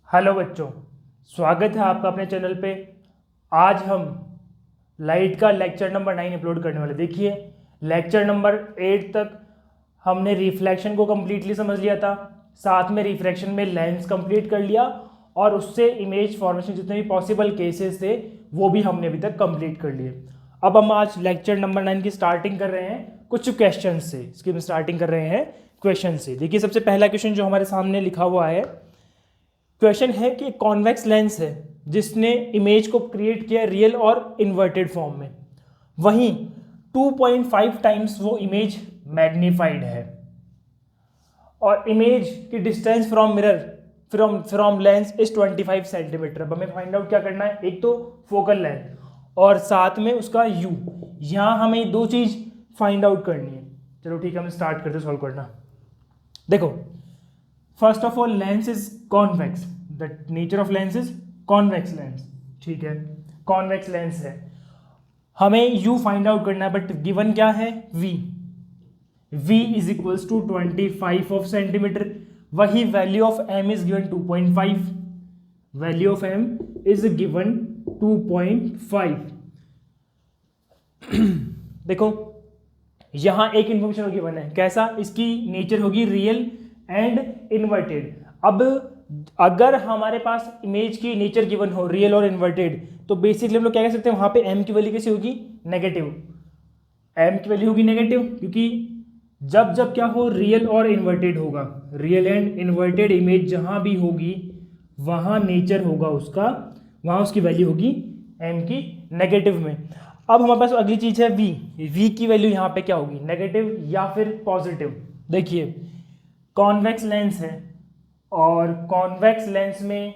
Hello बच्चों, स्वागत है आपका अपने चैनल पे। आज हम लाइट का लेक्चर नंबर 9 अपलोड करने वाले। देखिए, लेक्चर नंबर 8 तक हमने रिफ्लेक्शन को कम्प्लीटली समझ लिया था, साथ में रिफ्रैक्शन में लेंस कंप्लीट कर लिया और उससे इमेज फॉर्मेशन जितने भी पॉसिबल केसेस थे वो भी हमने अभी तक कंप्लीट कर लिए। अब हम आज लेक्चर नंबर 9 की स्टार्टिंग कर रहे हैं कुछ क्वेश्चन से। इसकी हम स्टार्टिंग कर रहे हैं क्वेश्चन से। देखिए, सबसे पहला क्वेश्चन जो हमारे सामने लिखा हुआ है, क्वेश्चन है कि कॉन्वेक्स लेंस है जिसने इमेज को क्रिएट किया रियल और इन्वर्टेड फॉर्म में, वहीं 2.5 टाइम्स वो इमेज मैग्नीफाइड है और इमेज की distance from mirror from lens is 25 centimetre. अब हमें फाइंड आउट क्या करना है, एक तो फोकल लेंथ और साथ में उसका यू। यहां हमें दो चीज फाइंड आउट करनी है। चलो ठीक है, हम स्टार्ट करते सॉल्व करना। देखो, first of all lens is convex, the nature of lens is convex lens. ठीक है, कॉन्वेक्स लेंस है, हमें u फाइंड आउट करना है, बट गिवन क्या है v is equals to 25 of centimetre. वही value of m is given 2.5, value of m is given 2.5। देखो, यहां एक इंफॉर्मेशन गिवन है, कैसा, इसकी नेचर होगी रियल एंड इन्वर्टेड। अब अगर हमारे पास इमेज की नेचर गिवन हो रियल और इन्वर्टेड, तो बेसिकली हम लोग क्या कह सकते हैं, वहां पे m की वैल्यू कैसी होगी, नेगेटिव। m की वैल्यू होगी नेगेटिव, क्योंकि जब जब क्या हो, रियल और इन्वर्टेड होगा, रियल एंड इन्वर्टेड इमेज जहां भी होगी वहां नेचर होगा उसका, वहां उसकी वैल्यू होगी m की नेगेटिव में। अब हमारे पास अगली चीज है v की वैल्यू यहाँ पे क्या होगी, नेगेटिव या फिर पॉजिटिव। देखिए, कॉन्वेक्स लेंस है और कॉन्वेक्स लेंस में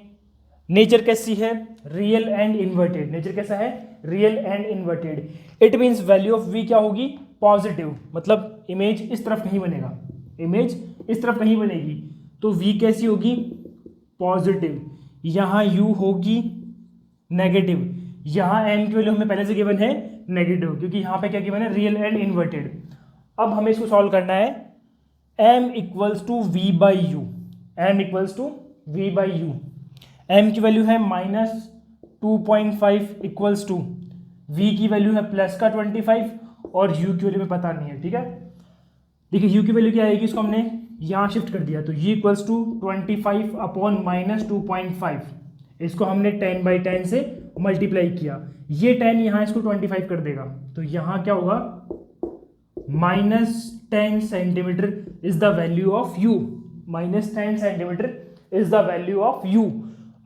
नेचर कैसी है, रियल एंड इन्वर्टेड। नेचर कैसा है, real and inverted. It means value of v क्या होगी, पॉजिटिव। मतलब इमेज इस तरफ नहीं बनेगा, इमेज इस तरफ नहीं बनेगी, तो v कैसी होगी, पॉजिटिव। यहाँ u होगी नेगेटिव, यहाँ m की वैल्यू हमें पहले से गिवन है नेगेटिव, क्योंकि यहाँ पे क्या गिवन है, रियल एंड इन्वर्टेड। अब हमें इसको सॉल्व करना है, m equals to v by u, m equals to v by u. m की वैल्यू है -2.5 इक्वल्स टू v की वैल्यू है प्लस का 25 और u की वैल्यू में पता नहीं है। ठीक है, देखिए u की वैल्यू क्या आएगी, इसको हमने यहाँ शिफ्ट कर दिया, तो u इक्वल्स टू 25 अपॉन -2.5, इसको हमने 10/10 से मल्टीप्लाई किया। ये 10 यहाँ इसको 25 कर देगा, तो यहाँ क्या होगा, -10 centimetre is the value of u, -10 centimetre is the value of u।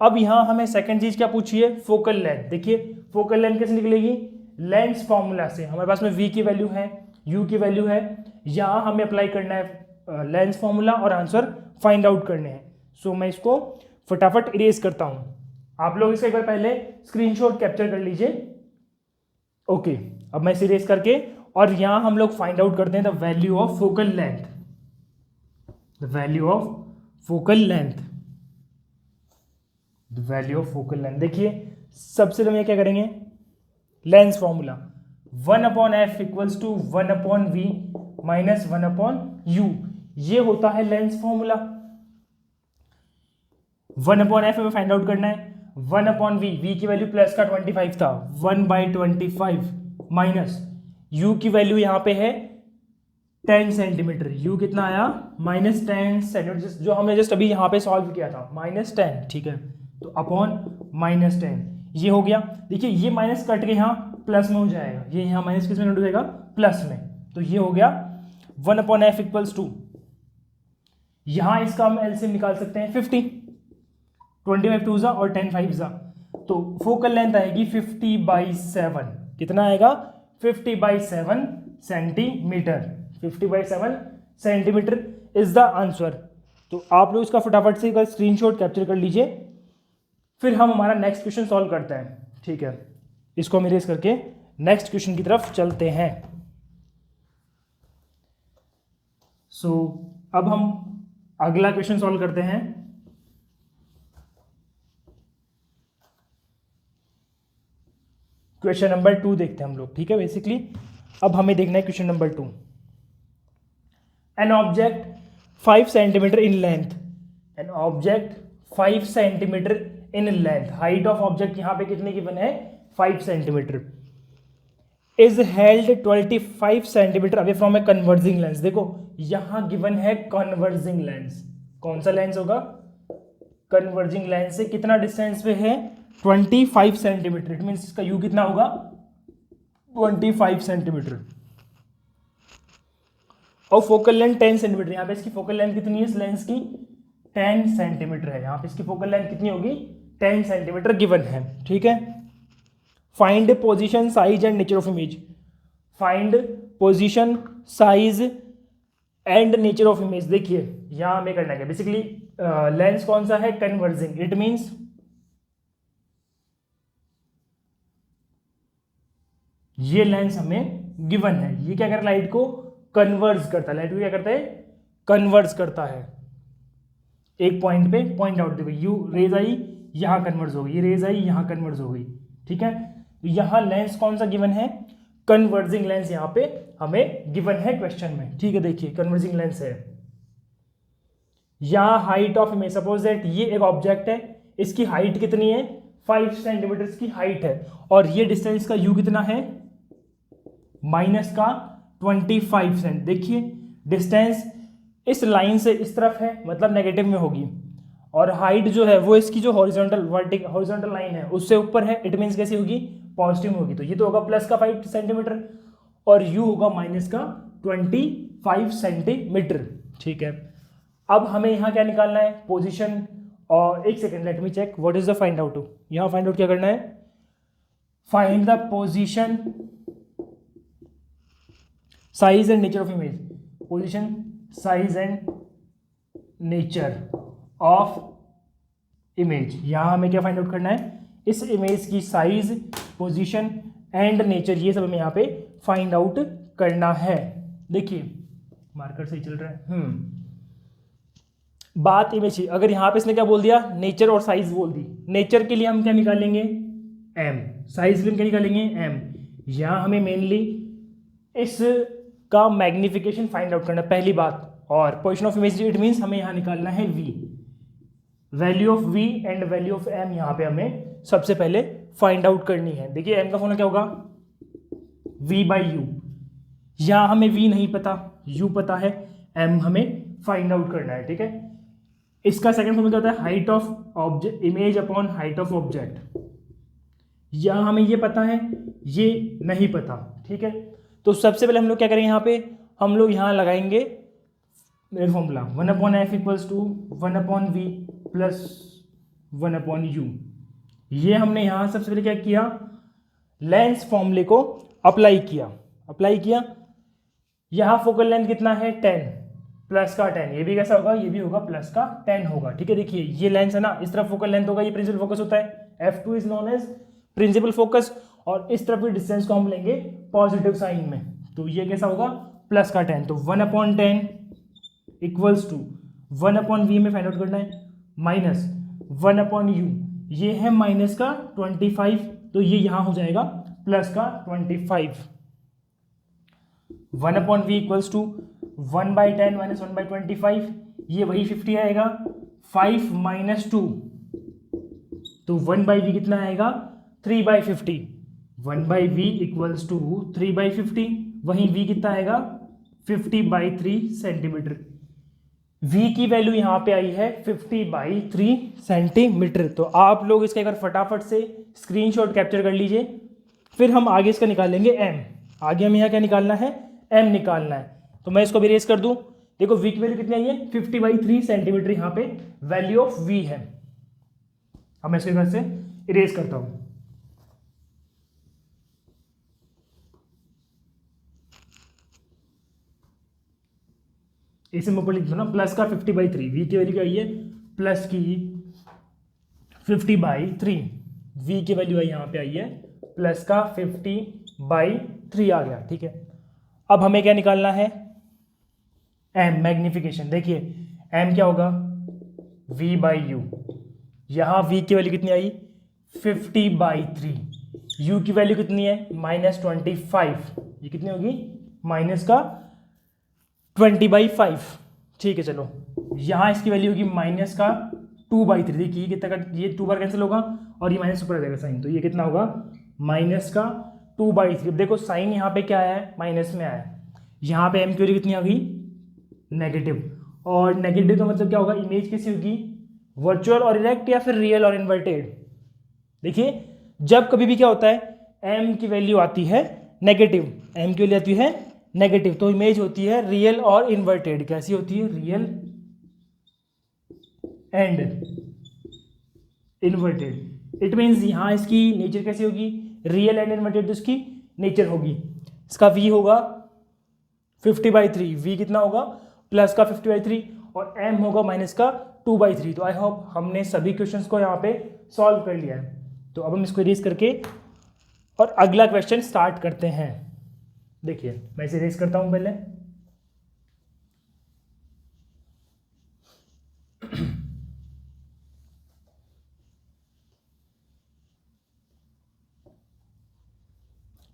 अब यहाँ हमें सेकंड चीज क्या पूछी है, फोकल लेंथ। देखिए, फोकल लेंथ कैसे निकलेगी, लेंस फॉर्मूला से। हमारे पास में v की वैल्यू है, u की वैल्यू है, यहाँ हमें अप्लाई करना है लेंस फॉर्मूला और आंसर फाइंड आउट करने हैं। सो मैं इसको फटाफट इरेज करता हूँ, आप लोग इसका एक बार पहले स्क्रीनशॉट कैप्चर कर लीजिए। ओके, अब मैं इसे इरेज करके और यहां हम लोग फाइंड आउट करते हैं the value of focal length, the value of focal length, the value of focal length. देखिए, सबसे पहले क्या करेंगे, lens formula 1/f equals to 1/v minus 1/u, ये होता है लेंस फॉर्मूला। 1/f हमें फाइंड आउट करना है, 1/v, v की वैल्यू प्लस का 25 था, 1/25 माइनस u की वैल्यू यहाँ पे है 10 सेंटीमीटर, u कितना आया, -10 सेंटीमीटर, जो हमने जस्ट अभी यहाँ पे सॉल्व किया था, -10। ठीक है, तो अपॉन -10 ये हो गया। देखिए, ये माइनस कट के यहाँ प्लस में हो जाएगा, ये यहाँ माइनस किस में हो जाएगा, प्लस में, तो ये हो गया 1/f इक्वल्स टू, यहाँ इसका हम एलसीएम निकाल सकते हैं 50, 25 2 जा और 10 5 जा, तो फोकल लेंथ आएगी 50/7। कितना आएगा, 50/7 centimetre, 50/7 centimetre is the answer. तो आप लोग इसका फटाफट से एक स्क्रीनशॉट कैप्चर कर लीजिए, फिर हम हमारा नेक्स्ट क्वेश्चन सॉल्व करते हैं। ठीक है, इसको हम इरेज करके नेक्स्ट क्वेश्चन की तरफ चलते हैं। सो अब हम अगला क्वेश्चन सॉल्व करते हैं। क्वेश्चन नंबर 2 देखते हैं हम लोग। ठीक है, बेसिकली अब हमें देखना है question number 2। An object 5 centimetre in length, an object 5 centimetre in length. Height of object यहाँ पे कितनी गिवन है, 5 centimetre. Is held 25 centimetre away from a converging lens. देखो यहां गिवन है कन्वर्जिंग लेंस, कौन सा लेंस होगा, कन्वर्जिंग लेंस से कितना डिस्टेंस पे है, 25 सेंटीमीटर। इट मीन इसका यू कितना होगा, 25 सेंटीमीटर। और फोकल लेंथ 10 सेंटीमीटर। यहाँ पे इसकी फोकल लेंथ कितनी है इस लेंस की, 10 सेंटीमीटर है। यहाँ पे इसकी फोकल लेंथ कितनी होगी, 10 सेंटीमीटर गिवन है। ठीक है, find position size and nature of image. Find position size and nature of image. देखिए यहां हमें करना क्या, बेसिकली लेंस कौन सा है, कन्वर्जिंग। इट मींस ये लेंस हमें गिवन है, ये क्या कर रहा है, लाइट को कन्वर्ज करता है। लाइट को क्या करता है, कन्वर्ज करता है। एक पॉइंट पे पॉइंट आउट देखो, यू रेज आई यहां कन्वर्ज हो गई, ये रेज आई यहां कन्वर्ज हो गई। ठीक है, यहां लेंस कौन सा गिवन है, कन्वर्जिंग लेंस यहां पे हमें गिवन है क्वेश्चन में। ठीक है, देखिए कन्वर्जिंग लेंस है। यहां height of image, suppose that ये एक ऑब्जेक्ट है, इसकी हाइट कितनी है, 5 सेंटीमीटर की हाइट है, और ये डिस्टेंस का यू कितना है, माइनस का 25 सेंट। देखिए डिस्टेंस इस लाइन से इस तरफ है, मतलब नेगेटिव में होगी, और हाइट जो है वो इसकी जो हॉरिजॉन्टल लाइन है उससे ऊपर है। इट मीन्स कैसी होगी, पॉजिटिव में होगी। तो ये तो होगा प्लस का 5 सेंटीमीटर और यू होगा माइनस का 25 सेंटीमीटर। ठीक है, अब हमें यहाँ क्या निकालना है, पोजीशन। और एक second, let me check what is the find out. यहाँ फाइंड आउट क्या करना है, find the position size and nature of image. Position size and nature of image. यहां हमें क्या फाइंड आउट करना है, इस इमेज की साइज, पोजीशन एंड नेचर, ये सब हमें यहाँ पे फाइंड आउट करना है। देखिए मार्कर सही चल रहा है। बात इमेज की, अगर यहाँ पे इसने क्या बोल दिया, नेचर और साइज बोल दी। नेचर के लिए हम क्या निकालेंगे, एम। साइज के लिए हम क्या निकालेंगे, एम। यहाँ हमें मेनली इसका मैग्निफिकेशन फाइंड आउट करना पहली बात। और position of image, it means हमें यहाँ निकालना है v. Value of v and value of m यहाँ पे हमें सबसे पहले फाइंड आउट करनी है। देखिए एम का फॉर्मूला क्या होगा, वी बाई यू। यहाँ हमें वी नहीं पता, यू पता है, एम हमें फाइंड आउट करना है। ठीक है, इसका सेकंड फॉर्मूला क्या होता है, height of object, image upon height of object. यहाँ हमें ये पता है, ये नहीं पता। ठीक है, तो सबसे पहले हम लोग क्या करेंगे, यहाँ पे हम लोग यहाँ लगाएंगे formula 1/f equals to 1/v plus 1/u। ये हमने यहाँ सबसे पहले क्या किया, लेंस फॉर्मूले को अप्लाई किया। यहाँ फोकल लेंथ कितना है, 10 प्लस का 10। ये भी कैसा होगा, ये भी होगा प्लस का 10 होगा। ठीक है, देखिए ये लेंस है ना, इस तरफ फोकल लेंथ होगा, ये प्रिंसिपल फोकस होता है, f2 is known as principal focus, और इस तरफ की डिस्टेंस को हम लेंगे पॉजिटिव साइन में, तो ये कैसा होगा, प्लस का 10। तो 1/10 इक्वल्स टू 1/v में फाइंड आउट करना है, माइनस 1/u, ये है माइनस का 25, तो ये यहां हो जाएगा प्लस का 25। 1/v इक्वल्स टू 1/10 माइनस 1/25, ये वही 50 आएगा। 5 माइनस 2, तो 1/v कितना आएगा, 3/50। 1/v इक्वल्स टू 3/50, वहीं v कितना आएगा, 50/3 सेंटीमीटर। v की वैल्यू यहाँ पे आई है 50/3 सेंटीमीटर। तो आप लोग इसका एक बार फटाफट से स्क्रीनशॉट कैप्चर कर लीजिए, फिर हम आगे इसका निकालेंगे m। आगे हमें यहाँ क्या निकालना है, m निकालना है। तो मैं इसको भी इरेज कर दूं। देखो v की वैल्यू कितनी आई है, 50/3 सेंटीमीटर यहाँ पे वैल्यू ऑफ v है। अब मैं इसको एक बार से इरेज करता हूं। इसे मैं ऊपर लिख दूँ ना, प्लस का 50/3, वी की वैल्यू क्या आई है, प्लस की 50/3, वी की वैल्यू यहाँ पे आई है प्लस का 50/3 आ गया। ठीक है, अब हमें क्या निकालना है, एम, मैग्निफिकेशन। देखिए एम क्या होगा, v/u। यहाँ v की वैल्यू कितनी आई, 50/3, u की वैल्यू कितनी है, -25, ये कितनी होगी, माइनस का 20/5। ठीक है, चलो यहाँ इसकी वैल्यू होगी माइनस का 2/3। देखिए ये कितना का, ये 2 बार कैंसिल होगा और ये माइनस ऊपर आ जाएगा साइन, तो ये कितना होगा माइनस का 2/3। देखो साइन यहाँ पे क्या आया है, माइनस में आया है, यहाँ पे एम की वैल्यू कितनी आ गई नेगेटिव, और नेगेटिव का मतलब क्या होगा, इमेज कैसी होगी वर्चुअल और इरेक्ट या फिर रियल और इन्वर्टेड। देखिए जब कभी भी क्या होता है एम की वैल्यू आती है नेगेटिव, एम की वैल्यू आती है नेगेटिव, तो इमेज होती है रियल और इन्वर्टेड। कैसी होती है, real and inverted. It means यहाँ इसकी नेचर कैसी होगी, रियल एंड इन्वर्टेड, तो इसकी नेचर होगी, इसका v होगा 50/3, v कितना होगा प्लस का 50/3 और m होगा माइनस का 2/3। तो आई होप हमने सभी क्वेश्चंस को यहाँ पे सॉल्व कर लिया है। तो अब हम इसको इरेज करके और अगला क्वेश्चन स्टार्ट करते हैं। देखिए मैं इसे इरेज करता हूँ पहले।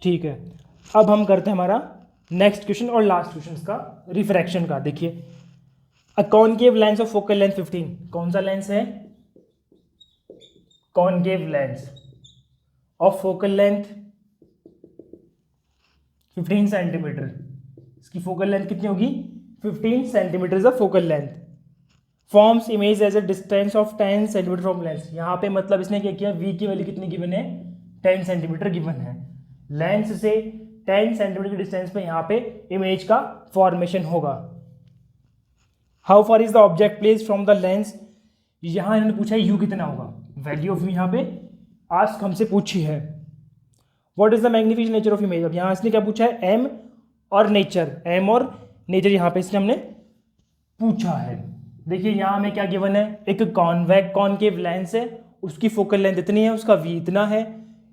ठीक है, अब हम करते हैं हमारा नेक्स्ट क्वेश्चन और लास्ट क्वेश्चन का रिफ्रैक्शन का। देखिए a concave lens of focal length 15, कौन सा लेंस है, concave lens of focal length 15 centimetre, इसकी फोकल लेंथ कितनी होगी 15 centimetre is the focal length, forms image as a distance of 10 centimetre from lens. यहाँ पे मतलब इसने क्या किया, v की वैल्यू कितनी गिवन है 10 सेंटीमीटर गिवन है, लेंस से 10 सेंटीमीटर के डिस्टेंस पे यहाँ पे इमेज का फॉर्मेशन होगा। How far is the object place from the lens, यहाँ इन्होंने पूछा है u कितना होगा, वैल्यू ऑफ u यहाँ पे आस्क हमसे पूछी है। What is the magnification nature of image, अब यहाँ इसने क्या पूछा है m और नेचर, m और नेचर यहाँ पे इसने हमने पूछा है। देखिए यहाँ हमें क्या गिवन है, एक कॉन्वेक्स कॉनकेव लेंस है, उसकी फोकल लेंथ इतनी है, उसका v इतना है,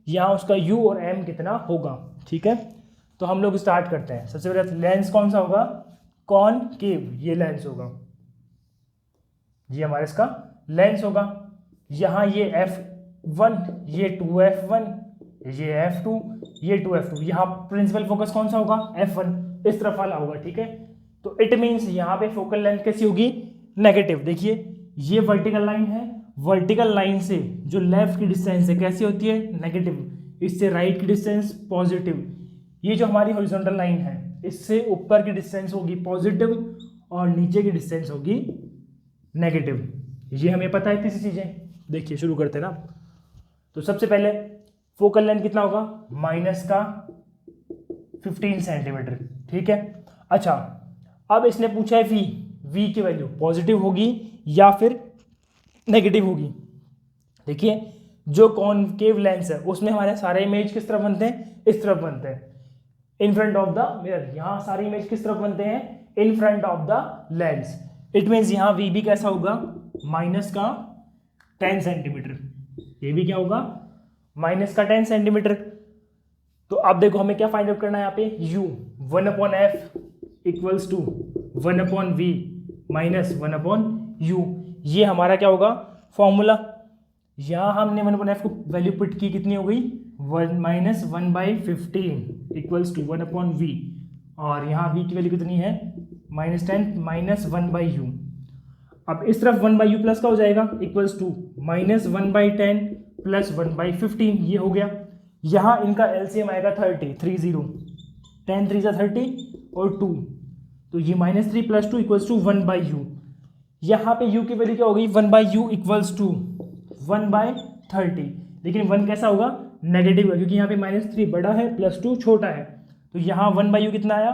यहाँ उसका u और m कितना होगा। ठीक है, तो हम लोग स्टार्ट करते हैं। सबसे पहले लेंस कौन सा होगा, कॉनकेव, ये लेंस होगा, ये हमारा इसका लेंस होगा। यहाँ ये f1, ये 2f1, ये f2, ये 2f2, यहाँ प्रिंसिपल फोकस कौन सा होगा f1, इस तरफ वाला होगा। ठीक है, तो इट मीन्स यहाँ पे फोकल लेंथ कैसी होगी नेगेटिव। देखिए ये वर्टिकल लाइन है, वर्टिकल लाइन से जो लेफ्ट की डिस्टेंस है कैसी होती है नेगेटिव, इससे राइट की डिस्टेंस पॉजिटिव, ये जो हमारी हॉरिजॉन्टल लाइन है इससे ऊपर की डिस्टेंस होगी पॉजिटिव और नीचे की डिस्टेंस होगी नेगेटिव। ये हमें पता है तीसरी चीजें। देखिए शुरू करते हैं ना, तो सबसे पहले फोकल लेंथ कितना होगा माइनस का 15 सेंटीमीटर। ठीक है, अच्छा अब इसने पूछा है v की वैल्यू पॉजिटिव होगी या फिर नेगेटिव होगी। देखिए जो कॉनकेव लेंस है उसमें हमारे सारे इमेज किस तरफ बनते हैं, इस तरफ बनते हैं, in front of the mirror. यहाँ सारे इमेज किस तरफ बनते हैं, in front of the lens. It means यहाँ v भी कैसा होगा माइनस का 10 सेंटीमीटर, ये भी क्या होगा माइनस का 10 सेंटीमीटर। तो अब देखो हमें क्या फाइंड आउट करना है यहाँ पे, u 1/f equals to 1/v minus 1/u, ये हमारा क्या होगा फॉर्मूला। यहाँ हमने 1/f को वैल्यू पुट की, कितनी हो गई 1 - 1/15 इक्वल्स टू 1/v, और यहाँ v की वैल्यू कितनी है -10 माइनस 1/u। अब इस तरफ 1/u प्लस का हो जाएगा इक्वल्स टू -1/10 प्लस 1/15, ये हो गया। यहाँ इनका एलसीएम आएगा 30, 10 3 30 और 2, तो ये -3 + 2 इक्वल्स टू 1/u। यहाँ पे u की वैल्यू क्या हो गई 1/u इक्वल्स टू 1/30, लेकिन 1 कैसा होगा नेगेटिव है क्योंकि यहाँ पे -3 बड़ा है +2 छोटा है, तो यहाँ 1/u कितना आया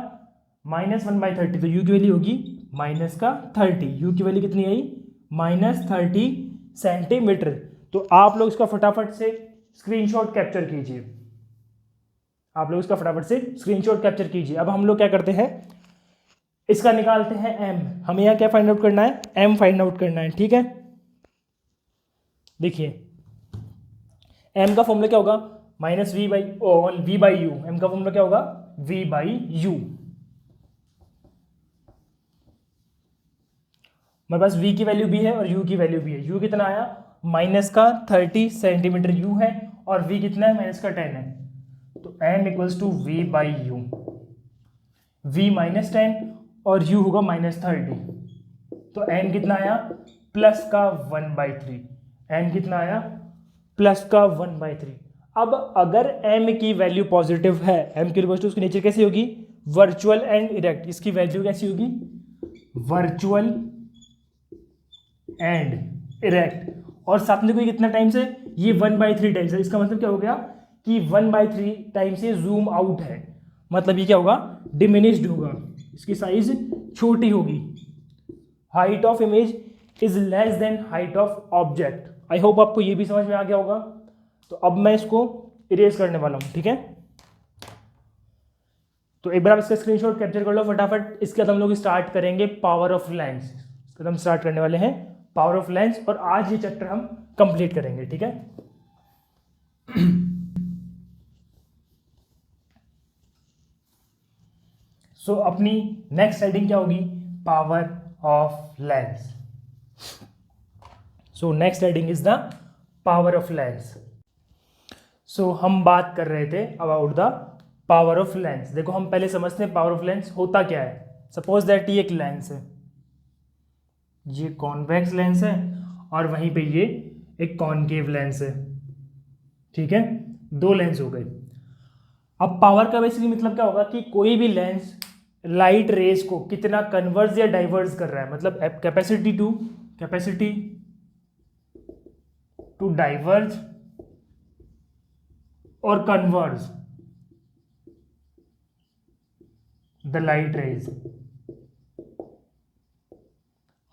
-1/30, तो u की वैल्यू होगी -30। u की वैल्यू कितनी आई -30 सेंटीमीटर। तो आप लोग इसका फटाफट से स्क्रीनशॉट कैप्चर कीजिए, आप लोग इसका फटाफट से स्क्रीनशॉट कैप्चर कीजिए। अब हम लोग क्या करते हैं, इसका निकालते हैं m। हमें यहाँ क्या फाइंड आउट करना है, m फाइंड आउट करना है। ठीक है, देखिए m का फॉर्मूला क्या होगा -v/u, m का फॉर्मूला क्या होगा v/u। हमारे पास v की वैल्यू भी है और u की वैल्यू भी है। u कितना आया -30 सेंटीमीटर u है और v कितना है -10 है, तो m equals to v/u, v -10 और u होगा -30, तो m कितना आया प्लस का 1/3, एम कितना आया प्लस का 1/3। अब अगर एम की वैल्यू पॉजिटिव है, एम की वैल्यू उसकी नेचर कैसी होगी, वर्चुअल एंड इरेक्ट, इसकी वैल्यू कैसी होगी, वर्चुअल एंड इरेक्ट, और साथ में कोई कितना टाइम से, ये 1/3 टाइम्स है। इसका मतलब क्या हो गया कि 1/3 टाइम्स ये जूम आउट है, मतलब ये क्या होगा, डिमिनिश्ड होगा, इसकी साइज छोटी होगी। Height of image is less than height of object. I hope आपको ये भी समझ में आ गया होगा। तो अब मैं इसको इरेज करने वाला हूं, ठीक है। तो एक बार आप इसका स्क्रीनशॉट कैप्चर कर लो फटाफट। इसके बाद हम लोग स्टार्ट करेंगे पावर ऑफ लेंस। इसके बाद हम स्टार्ट करने वाले हैं पावर ऑफ लेंस, और आज ये चैप्टर हम कंप्लीट करेंगे, ठीक है। सो अपनी नेक्स्ट हेडिंग क्या होगी, power of lens. So next heading is the power of lens. So हम बात कर रहे थे about the power of lens. देखो हम पहले समझते हैं पावर ऑफ लेंस होता क्या है। सपोज दैट ये एक लेंस है, ये कॉन्वेक्स लेंस है, और वहीं पे ये एक कॉनकेव लेंस है, ठीक है, दो लेंस हो गए। अब पावर का बेसिकली मतलब क्या होगा कि कोई भी लेंस लाइट रेज को कितना कन्वर्ज या डाइवर्स कर रहा है, मतलब कैपेसिटी टू डाइवर्ज और converge the light rays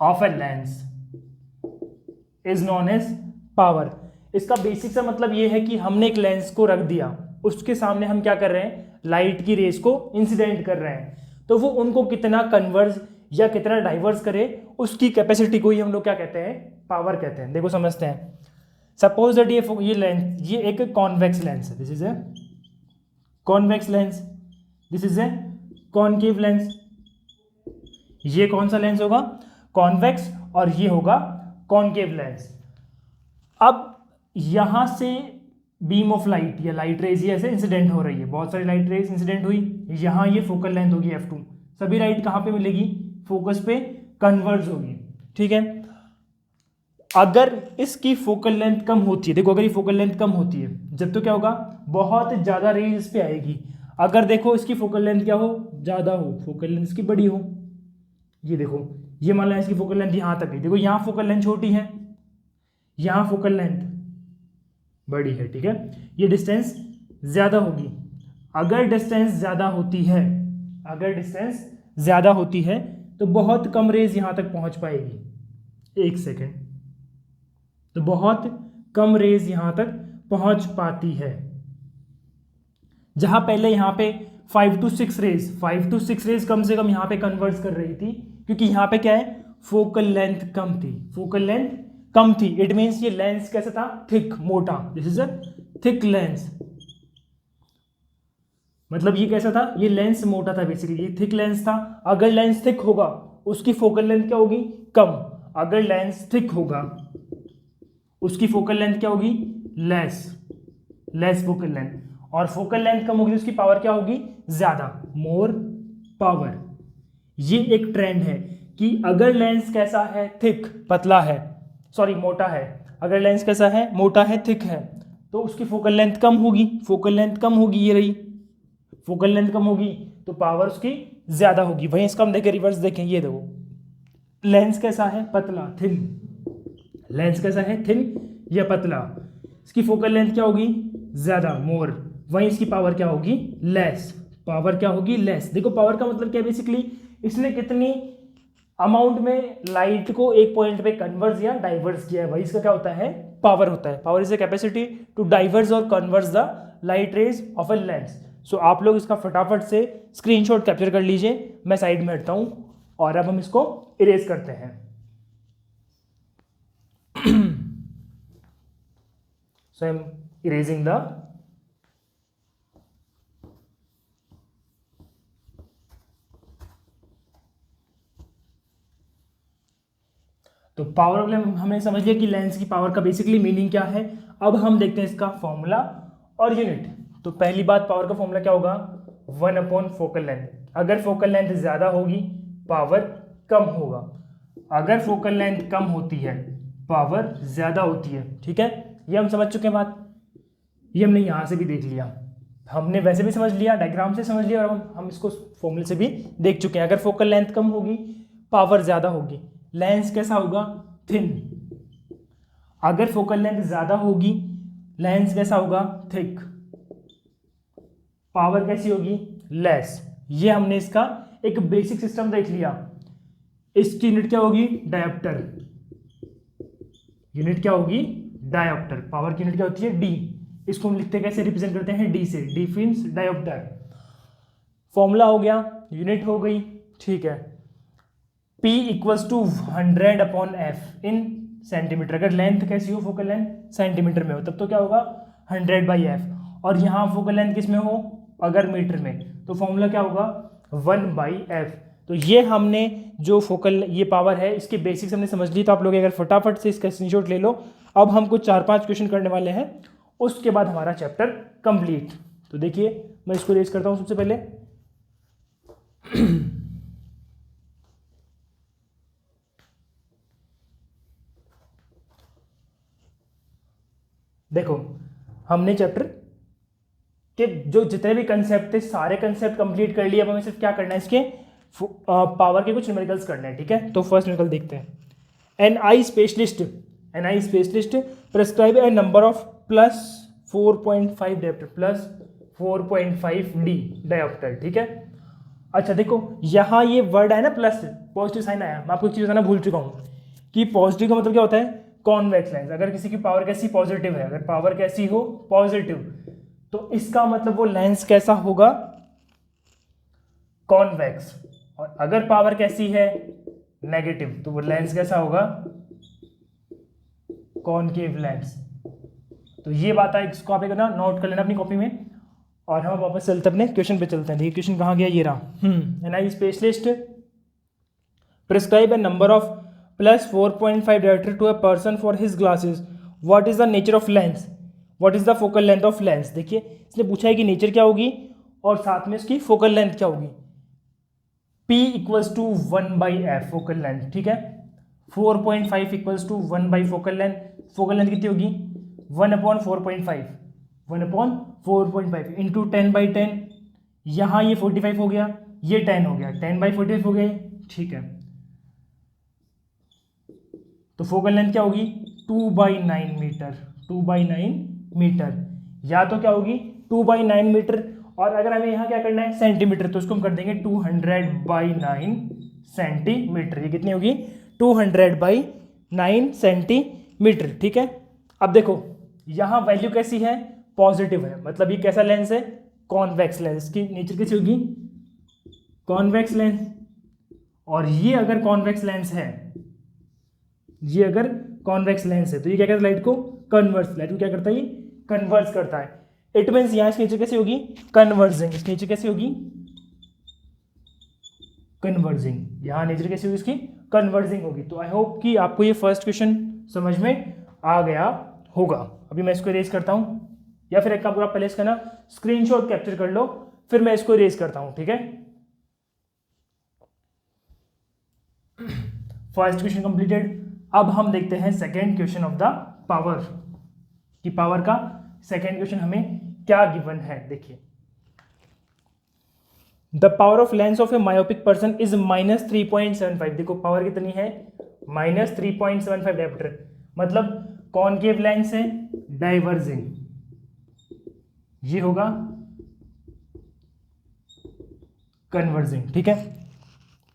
of a lens is known as power. इसका बेसिक सा मतलब ये है कि हमने एक लेंस को रख दिया, उसके सामने हम क्या कर रहे हैं, लाइट की रेज को इंसिडेंट कर रहे हैं, तो वो उनको कितना कन्वर्ज या कितना डाइवर्स करे, उसकी कैपेसिटी को ही हम लोग क्या कहते हैं, पावर कहते हैं। देखो समझते हैं। सपोज दैट ये लेंस, ये एक कॉन्वेक्स लेंस है, this is a convex lens, this is a concave lens. ये कौन सा लेंस होगा, कॉन्वेक्स, और ये होगा कॉनकेव लेंस। अब यहां से बीम ऑफ लाइट या लाइट रेज ये ऐसे इंसिडेंट हो रही है, बहुत सारी लाइट रेज इंसिडेंट हुई, यहाँ ये फोकल लेंथ होगी f2, सभी लाइट कहाँ पे मिलेगी, फोकस पे कन्वर्ज होगी, ठीक है। अगर इसकी फोकल लेंथ कम होती है, देखो अगर ये फोकल लेंथ कम होती है जब, तो क्या होगा, बहुत ज़्यादा रेज इस पे आएगी। अगर देखो इसकी फोकल लेंथ क्या हो, ज़्यादा हो, फोकल लेंथ इसकी बड़ी हो, ये देखो, ये मान लो इसकी फोकल लेंथ यहाँ तक है, देखो यहाँ फोकल लेंथ छोटी है, यहाँ फोकल लेंथ बड़ी है, ठीक है, ये डिस्टेंस ज़्यादा होगी। अगर डिस्टेंस ज़्यादा होती है, अगर डिस्टेंस ज़्यादा होती है तो बहुत कम रेज यहाँ तक पहुँच पाएगी, एक सेकेंड, तो बहुत कम रेज यहाँ तक पहुँच पाती है। जहाँ पहले यहाँ पे 5 to 6 रेज कम से कम यहाँ पे कन्वर्ट कर रही थी, क्योंकि यहाँ पे क्या है, फोकल लेंथ कम थी, फोकल लेंथ कम थी। इट मीन्स ये लेंस कैसा था, थिक, मोटा, this is a thick lens. मतलब ये कैसा था, ये लेंस मोटा था, बेसिकली ये थिक लेंस था। अगर लेंस थिक होगा उसकी फोकल लेंथ क्या होगी, कम। अगर लेंस थिक होगा उसकी फोकल लेंथ क्या होगी, लेस फोकल लेंथ, और फोकल लेंथ कम होगी उसकी पावर क्या होगी, ज्यादा, मोर पावर। ये एक ट्रेंड है कि अगर लेंस कैसा है, थिक, पतला है, सॉरी मोटा है, अगर लेंस कैसा है, मोटा है, थिक है, तो उसकी फोकल लेंथ कम होगी, फोकल लेंथ कम होगी, ये रही, फोकल लेंथ कम होगी तो पावर उसकी ज्यादा होगी। वहीं इसका हम देखें, रिवर्स देखें, ये देखो, लेंस कैसा है, पतला, थिन, लेंस कैसा है, थिन या पतला, इसकी फोकल लेंथ क्या होगी, ज्यादा, मोर, वहीं इसकी पावर क्या होगी, लेस, पावर क्या होगी, लेस। देखो पावर का मतलब क्या है, बेसिकली इसने कितनी अमाउंट में लाइट को एक पॉइंट पे कन्वर्स या डाइवर्स किया है, वही इसका क्या होता है, पावर होता है। Power is the capacity to diverse or converse the light rays of a lens. So आप लोग इसका फटाफट से स्क्रीनशॉट कैप्चर कर लीजिए, मैं साइड में हटता हूं, और अब हम इसको इरेज करते हैं। सो आई एम इरेजिंग द तो पावर ऑफ हमने समझ लिया कि लेंस की पावर का बेसिकली मीनिंग क्या है। अब हम देखते हैं इसका फॉर्मूला और यूनिट। तो पहली बात, पावर का फॉर्मूला क्या होगा, 1/फोकल लेंथ। अगर फोकल लेंथ ज़्यादा होगी पावर कम होगा, अगर फोकल लेंथ कम होती है पावर ज़्यादा होती है। ठीक है, ये हम समझ चुके हैं बात। ये हमने यहाँ से भी देख लिया, हमने वैसे भी समझ लिया, डायग्राम से समझ लिया, और हम इसको फॉर्मूले से भी देख चुके हैं। अगर फोकल लेंथ कम होगी पावर ज़्यादा होगी। लेंस कैसा होगा? थिन। अगर फोकल लेंथ ज़्यादा होगी लेंस कैसा होगा? थिक। पावर कैसी होगी? लेस। ये हमने इसका एक बेसिक सिस्टम देख लिया। इसकी यूनिट क्या होगी? डायोप्टर। यूनिट क्या होगी? डायोप्टर। पावर की यूनिट क्या होती है? डी। इसको हम लिखते कैसे, रिप्रेजेंट करते हैं? डी से। D means dioptre. फॉर्मूला हो गया, यूनिट हो गई। ठीक है, P equals to 100/F in centimetre. अगर लेंथ कैसी हो, फोकल लेंथ सेंटीमीटर में हो, तब तो क्या होगा? 100/F। और यहाँ फोकल लेंथ किस में हो? अगर मीटर में, तो फॉर्मूला क्या होगा? 1/F। तो ये हमने जो फोकल ये पावर है इसके बेसिक्स हमने समझ ली। तो आप लोग अगर फटाफट से इसका स्क्रीनशॉट ले लो। अब हम कुछ 4-5 क्वेश्चन करने वाले हैं, उसके बाद हमारा चैप्टर कंप्लीट। तो देखिए मैं इसको रेज करता हूँ सबसे पहले। देखो हमने चैप्टर के जो जितने भी कंसेप्ट थे सारे कंसेप्ट कंप्लीट कर लिए। अब हमें सिर्फ क्या करना है, इसके पावर के कुछ न्यूमेरिकल्स करने हैं। ठीक है, तो फर्स्ट न्यूमेरिकल देखते हैं। An eye specialist prescribe a number of +4.5 dioptre, +4.5 D dioptre. ठीक है, अच्छा देखो यहाँ ये वर्ड है ना प्लस, पॉजिटिव साइन आया। मैं आपको एक चीज़ बताना भूल चुका हूँ कि पॉजिटिव का मतलब क्या होता है? Convex lens. अगर किसी की पावर कैसी? पॉजिटिव है। अगर पावर कैसी हो? पॉजिटिव, तो इसका मतलब वो लेंस कैसा होगा? कॉन्वेक्स। और अगर पावर कैसी है? नेगेटिव, तो वो लेंस कैसा होगा? Concave lens. तो ये बात है, इसको आप एक ना नोट कर लेना अपनी कॉपी में। और हम वापस चलते अपने क्वेश्चन पे चलते हैं। देखिए क्वेश्चन कहाँ गया? ये रहा। An eye specialist prescribe a number of +4.5 dioptre to a person for his glasses. What is the nature of lens? What is the focal length of lens? देखिए इसने पूछा है कि नेचर क्या होगी और साथ में इसकी फोकल लेंथ क्या होगी। P equals to 1/F focal length. ठीक है, 4.5 equals to 1 focal length. Focal length कितनी होगी? 1/4.5, 1/4.5 इंटू 10/10। यहाँ ये 45 हो गया, ये 10 हो गया, 10/45 हो गए। ठीक है, तो फोकल लेंथ क्या होगी? 2/9 मीटर। 2/9 मीटर, या तो क्या होगी? 2/9 मीटर। और अगर हमें यहाँ क्या करना है? सेंटीमीटर, तो इसको हम कर देंगे 200/9 सेंटीमीटर। ये कितनी होगी? 200/9 सेंटीमीटर। ठीक है, अब देखो यहाँ वैल्यू कैसी है? पॉजिटिव है, मतलब ये कैसा लेंस है? Convex lens. की नेचर कैसी होगी? Convex lens. और ये अगर कॉन्वेक्स लेंस है, ये अगर कॉन्वेक्स लेंस है, तो ये क्या करता है? लाइट को कन्वर्स, लाइट को क्या करता है? ये कन्वर्स करता है। इट मीन्स यहाँ इसकी नेचर कैसी होगी? कन्वर्जिंग। इसकी नेचर कैसी होगी? कन्वर्जिंग। यहाँ नेचर कैसी होगी इसकी? कन्वर्जिंग होगी। तो आई होप कि आपको ये फर्स्ट क्वेश्चन समझ में आ गया होगा। अभी मैं इसको इरेज करता हूँ, या फिर एक काम करो आप पहले इसका ना स्क्रीनशॉट कैप्चर कर लो, फिर मैं इसको इरेज करता हूँ। ठीक है, फर्स्ट क्वेश्चन कंप्लीटेड। अब हम देखते हैं second question of the power, कि पावर का सेकेंड क्वेश्चन हमें क्या गिवन है। देखिए, the power of lens of A myopic person is -3.75। देखो पावर कितनी है? -3.75 डायोप्टर। मतलब कॉनकेव लेंस है, डाइवर्जिंग, ये होगा कन्वर्जिंग। ठीक है,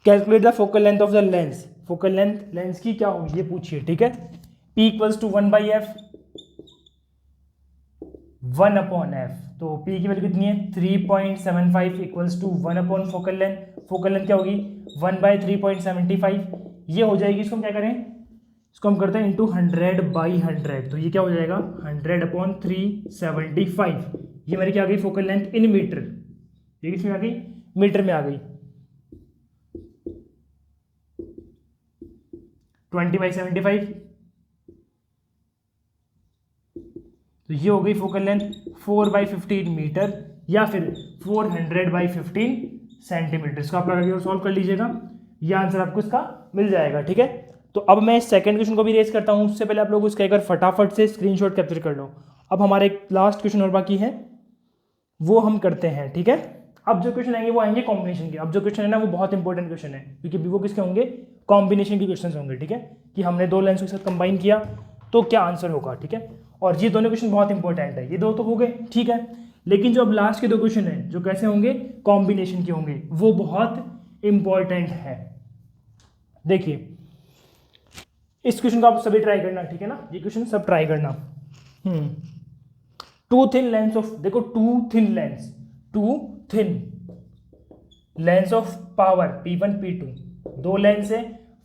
calculate the focal length of the lens. Focal length lens की क्या होगी ये पूछिए। ठीक है, P equals to 1/F, 1/F। तो P की वैल्यू कितनी है? 3.75 equals to 1/ focal length. Focal length क्या होगी? 1/3.75। ये हो जाएगी, इसको हम क्या करें? इसको हम करते हैं इंटू 100/100। तो ये क्या हो जाएगा? 100/375। ये मेरी क्या आ गई? Focal length in metre. ये किसमें आ गई? मीटर में आ गई। 20/75। तो ये हो गई फोकल लेंथ 4/15 मीटर, या फिर 400/15 सेंटीमीटर। इसको आप लगा सॉल्व कर लीजिएगा। ये आंसर आपको इसका मिल जाएगा। ठीक है, तो अब मैं सेकंड क्वेश्चन को भी रेज करता हूँ, उससे पहले आप लोग उसका एक बार फटाफट से स्क्रीनशॉट कैप्चर कर लो। अब हमारा एक लास्ट क्वेश्चन और बाकी है, वो हम करते हैं। ठीक है, अब जो क्वेश्चन आएंगे वो आएंगे कॉम्बिनेशन के। अब जो क्वेश्चन है ना वो बहुत इंपॉर्टेंट क्वेश्चन है, क्योंकि वो किसके होंगे, कॉम्बिनेशन के क्वेश्चन होंगे। ठीक है, कि हमने दो लेंस के साथ कंबाइन किया तो क्या आंसर होगा। ठीक है, और ये दोनों क्वेश्चन बहुत इंपॉर्टेंट है, ये दो तो हो गए। ठीक है, लेकिन जो अब लास्ट के दो क्वेश्चन है जो कैसे होंगे, कॉम्बिनेशन के होंगे, वो बहुत इंपॉर्टेंट है। देखिए इस क्वेश्चन को आप सभी ट्राई करना। ठीक है ना, ये क्वेश्चन सब ट्राई करना। टू थिन लेंस ऑफ, देखो two thin lens of power P1 P2, दो लेंस है।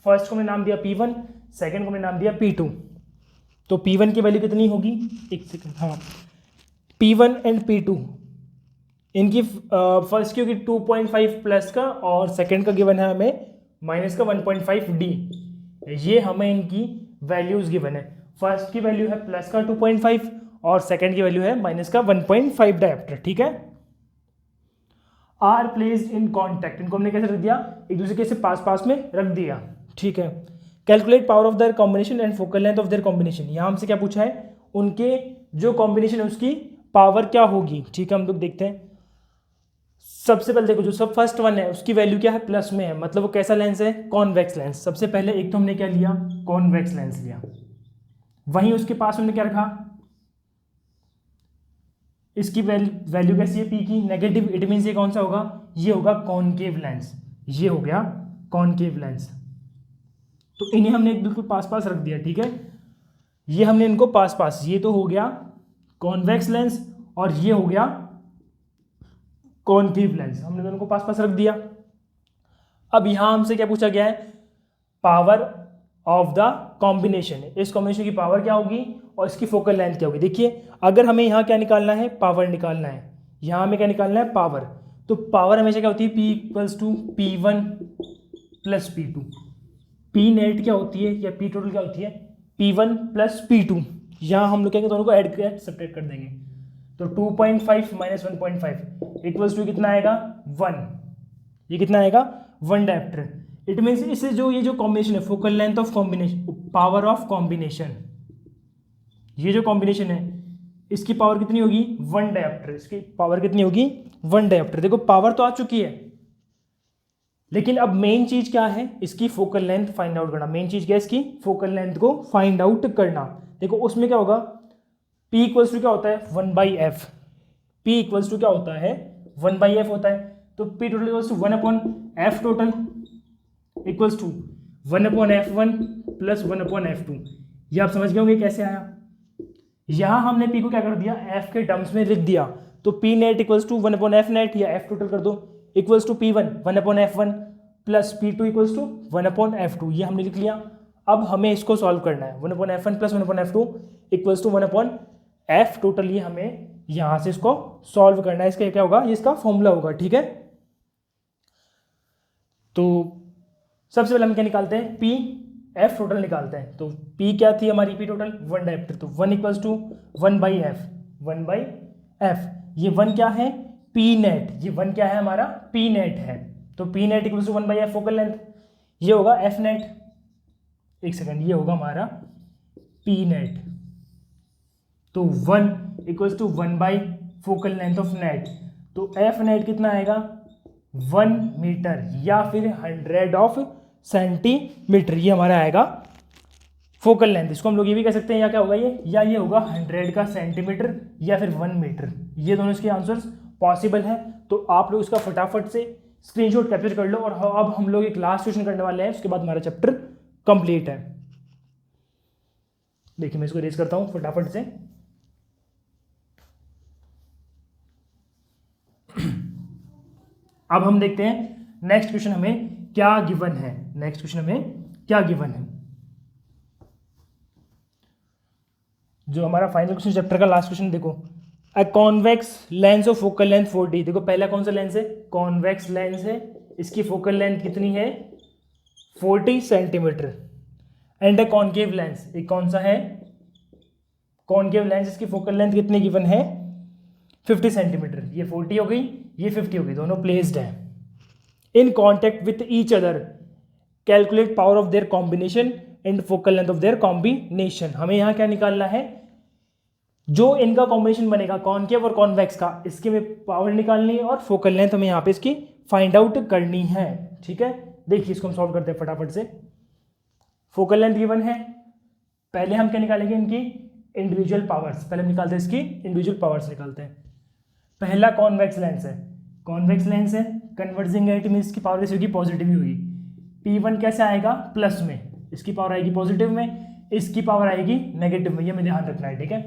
फर्स्ट को हमने नाम दिया P1, सेकंड को हमने नाम दिया P2। तो P1 की वैल्यू कितनी होगी, एक सेकंड, हाँ, P1 एंड P2 इनकी फर्स्ट की होगी 2.5 प्लस का, और सेकंड का गिवन है हमें माइनस का 1.5D। ये हमें इनकी वैल्यूज गिवन है। फर्स्ट की वैल्यू है प्लस का 2.5 और सेकंड की वैल्यू है माइनस का 1.5 डायोप्टर। ठीक है, आर प्लेस्ड इन कॉन्टैक्ट, इनको हमने कैसे रख दिया, एक दूसरे के से पास पास में रख दिया। ठीक है, calculate power of their combination and focal length of their combination, यहाँ हमसे क्या पूछा है, उनके जो कॉम्बिनेशन है उसकी पावर क्या होगी। ठीक है, हम लोग देखते हैं। सबसे पहले देखो जो सब फर्स्ट वन है उसकी वैल्यू क्या है, प्लस में है, मतलब वो कैसा लेंस है, कॉन्वेक्स लेंस। सबसे पहले एक तो हमने क्या लिया, कॉन्वेक्स लेंस लिया, वहीं उसके पास हमने क्या रखा, इसकी वैल्यू कैसी है, पी की, नेगेटिव। इट मीन्स ये कौन सा होगा, ये होगा कॉनकेव लेंस, ये हो गया कॉनकेव लेंस। तो इन्हें हमने एक बिल्कुल पास पास रख दिया। ठीक है, ये हमने इनको पास पास, ये तो हो गया कॉन्वेक्स लेंस और ये हो गया कॉनकेव लेंस, हमने दोनों को पास पास रख दिया। अब यहां हमसे क्या पूछा गया है, पावर ऑफ द कॉम्बिनेशन। इस कॉम्बिनेशन की पावर क्या होगी और इसकी फोकल लेंथ क्या होगी। देखिए अगर हमें यहाँ क्या निकालना है, पावर निकालना है, यहाँ हमें क्या निकालना है, पावर। तो पावर हमेशा क्या होती है, P equals to P1 plus P2। P net क्या होती है या पी टोटल क्या होती है, P1 प्लस P2। यहाँ हम लोग क्या दोनों को ऐड कर सब्ट्रैक्ट कर देंगे। तो 2.5 माइनस 1.5 इक्वल्स टू कितना आएगा, 1। ये कितना आएगा, 1 डायोप्टर। इट मीन्स इससे जो ये जो कॉम्बिनेशन है, focal length of combination, power of combination, ये जो कॉम्बिनेशन है इसकी पावर कितनी होगी, 1 डायोप्टर। इसकी पावर कितनी होगी, 1 डायोप्टर। देखो पावर तो आ चुकी है, लेकिन अब मेन चीज क्या है, इसकी फोकल लेंथ फाइंड आउट करना। मेन चीज क्या है, इसकी फोकल लेंथ को फाइंड आउट करना। देखो उसमें क्या होगा, P इक्वल्स टू क्या होता है, 1/f। P इक्वल्स टू क्या होता है, 1/f होता है। तो P total equals to 1/f total equals to 1/f1 plus 1/f2। ये आप समझ गए होंगे कैसे आया। यहां हमने P को क्या कर दिया, F के टर्म्स में लिख दिया। तो P net equals to 1/f net या F टोटल कर दो, equals to P1 1/f1 plus P2 equals to 1/f2। ये हमने लिख लिया। अब हमें इसको सॉल्व करना है, 1/f1 plus 1/f2 equals to 1/f total. ये हमें यहां से इसको सॉल्व करना है। इसका क्या होगा, ये इसका फॉर्मूला होगा। ठीक है, तो सबसे पहले हम क्या निकालते हैं, P F टोटल निकालते हैं। तो P क्या थी हमारी, P टोटल 1 डायोप्टर। तो 1 इक्वल्स टू 1/f। ये 1 क्या है, P नेट। ये 1 क्या है हमारा, P नेट है। तो P net equals to 1/f focal length. ये होगा F नेट, एक सेकंड, ये होगा हमारा P नेट। तो 1 equals to 1 focal length of net. तो F नेट कितना आएगा, 1 मीटर या फिर 100 सेंटीमीटर। ये हमारा आएगा फोकल लेंथ। इसको हम लोग ये भी कह सकते हैं, या क्या होगा ये, या ये होगा 100 का सेंटीमीटर या फिर 1 मीटर। ये दोनों इसके आंसर्स पॉसिबल है। तो आप लोग इसका फटाफट से स्क्रीनशॉट कैप्चर कर लो। और अब हम लोग एक लास्ट क्वेश्चन करने वाले हैं, उसके बाद हमारा चैप्टर कंप्लीट है। देखिए मैं इसको रेज करता हूं फटाफट से। अब हम देखते हैं नेक्स्ट क्वेश्चन हमें क्या गिवन है। नेक्स्ट क्वेश्चन हमें क्या गिवन है, जो हमारा फाइनल क्वेश्चन चैप्टर का लास्ट क्वेश्चन। देखो, a convex lens of focal length 4D। देखो पहला कौन सा लेंस है, कॉन्वेक्स लेंस है। इसकी फोकल लेंथ कितनी है, 40 centimetre. And a concave lens, एक कौन सा है, कॉनकेव लेंस। इसकी फोकल लेंथ कितनी गिवन है, 50 सेंटीमीटर। ये 40 हो गई, ये 50 हो गई, दोनों प्लेस्ड है in contact with each other. Calculate power of their combination and focal length of their combination. हमें यहाँ क्या निकालना है, जो इनका कॉम्बिनेशन बनेगा कॉनकेव और कॉन्वेक्स का, इसकी हमें पावर निकालनी है और फोकल लेंथ हमें यहाँ पे इसकी फाइंड आउट करनी है। ठीक है, देखिए इसको हम सॉल्व करते हैं फटाफट से। फोकल लेंथ गिवन है, पहले हम क्या निकालेंगे, इनकी इंडिविजुअल पावर्स। पहले हम निकालते हैं इसकी इंडिविजुअल पावर्स निकालते हैं। पहला कॉन्वेक्स लेंस है, कॉन्वेक्स लेंस है, कन्वर्जिंग एट में इसकी पावर कैसे होगी, पॉजिटिव ही होगी। P1 कैसे आएगा, प्लस में, इसकी पावर आएगी पॉजिटिव में, इसकी पावर आएगी नेगेटिव में, ये हमें ध्यान रखना है। ठीक है,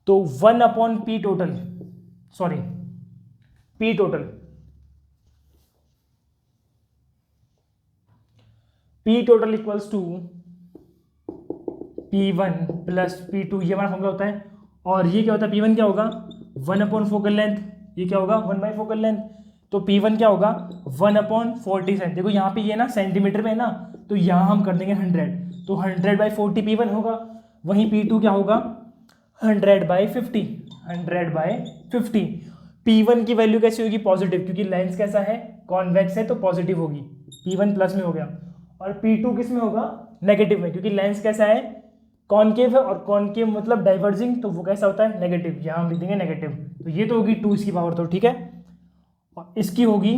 तो 1/P total, sorry P total, P total equals to P1 plus P2, ये हमारा फॉर्मूला होता है। और ये क्या होता है, P1 क्या होगा 1/फोकल लेंथ, ये क्या होगा 1 फोकल लेंथ। तो P1 क्या होगा 1/40 सेंट। देखो यहाँ पे ये ना सेंटीमीटर में है ना, तो यहाँ हम कर देंगे 100, तो 100/40 P1 होगा। वहीं P2 क्या होगा 100/50, 100/50। P1 की वैल्यू कैसी होगी, पॉजिटिव, क्योंकि लेंस कैसा है, कॉन्वेक्स है, तो पॉजिटिव होगी। P1 प्लस में हो गया। और P2 किस में होगा, नेगेटिव में, क्योंकि लेंस कैसा है, कॉनकेव है, और कॉनकेव मतलब डाइवर्जिंग, तो वो कैसा होता है, नेगेटिव। यहाँ हम लिख देंगे नेगेटिव। तो ये तो होगी 2 इसकी पावर, तो ठीक है। और इसकी होगी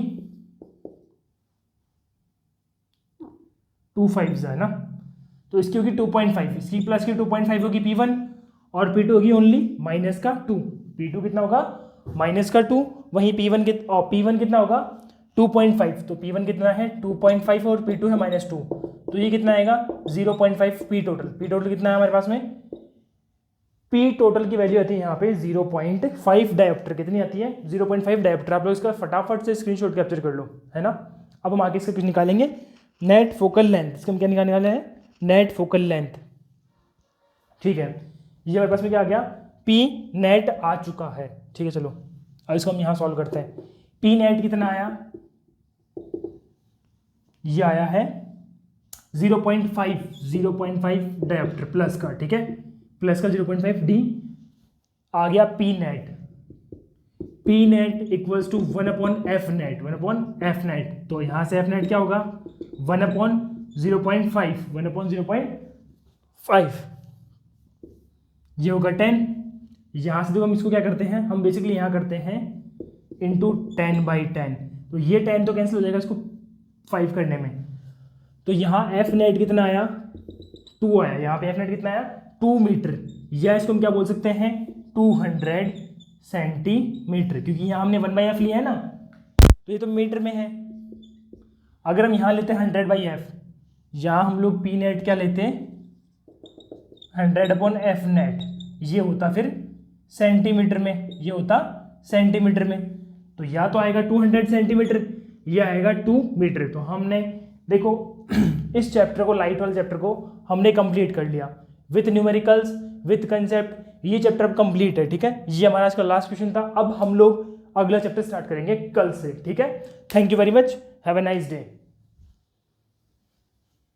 2/5 है ना, तो इसकी होगी 2.5, इसकी प्लस की 2.5 होगी P1, और P2 होगी ओनली माइनस का 2। P2 कितना होगा माइनस का 2, वहीं P1 कितना होगा 2.5, तो P1 कितना है 2.5 और P2 है -2, तो ये कितना आएगा 0.5 P टोटल कितना है हमारे पास में, P टोटल की वैल्यू आती है यहाँ पे 0.5 डायोप्टर। कितनी आती है 0.5 डायोप्टर। आप लोग इसका फटाफट से स्क्रीनशॉट कैप्चर कर लो, है ना। अब हम आगे इसका कुछ निकालेंगे, नेट फोकल लेंथ। इसका हम क्या निकालने हैं, नेट फोकल लेंथ। ठीक है, ये हमारे पास में क्या आ गया, P नेट आ चुका है। ठीक है, चलो अब इसको हम यहाँ सॉल्व करते हैं। P नेट कितना आया, ये आया है 0.5 डायोप्टर प्लस का। ठीक है, प्लस का 0.5 D आ गया। P net equals to 1/F net, तो यहां से F नेट क्या होगा 1/0.5, ये होगा 10। यहां से देखो हम इसको क्या करते हैं, हम बेसिकली यहां करते हैं इंटू 10/10, तो ये 10 तो कैंसिल हो जाएगा इसको 5 करने में। तो यहाँ F नेट कितना आया 2 आया, यहाँ पे F नेट कितना आया 2 मीटर, या इसको हम क्या बोल सकते हैं 200 सेंटीमीटर, क्योंकि यहाँ हमने 1/F लिया है ना, तो ये तो मीटर में है। अगर हम यहाँ लेते हैं 100/F, यहाँ हम लोग P नेट क्या लेते हैं 100/F नेट, ये होता फिर सेंटीमीटर में, ये होता सेंटीमीटर में, तो या तो आएगा 200 सेंटीमीटर, ये आएगा 2 मीटर। तो हमने देखो इस चैप्टर को, लाइट वाले चैप्टर को हमने कंप्लीट कर लिया विथ न्यूमेरिकल्स, विथ कंसेप्ट। ये चैप्टर अब कंप्लीट है। ठीक है, ये हमारा आज का लास्ट क्वेश्चन था। अब हम लोग अगला चैप्टर स्टार्ट करेंगे कल से। ठीक है, thank you very much, have a nice day.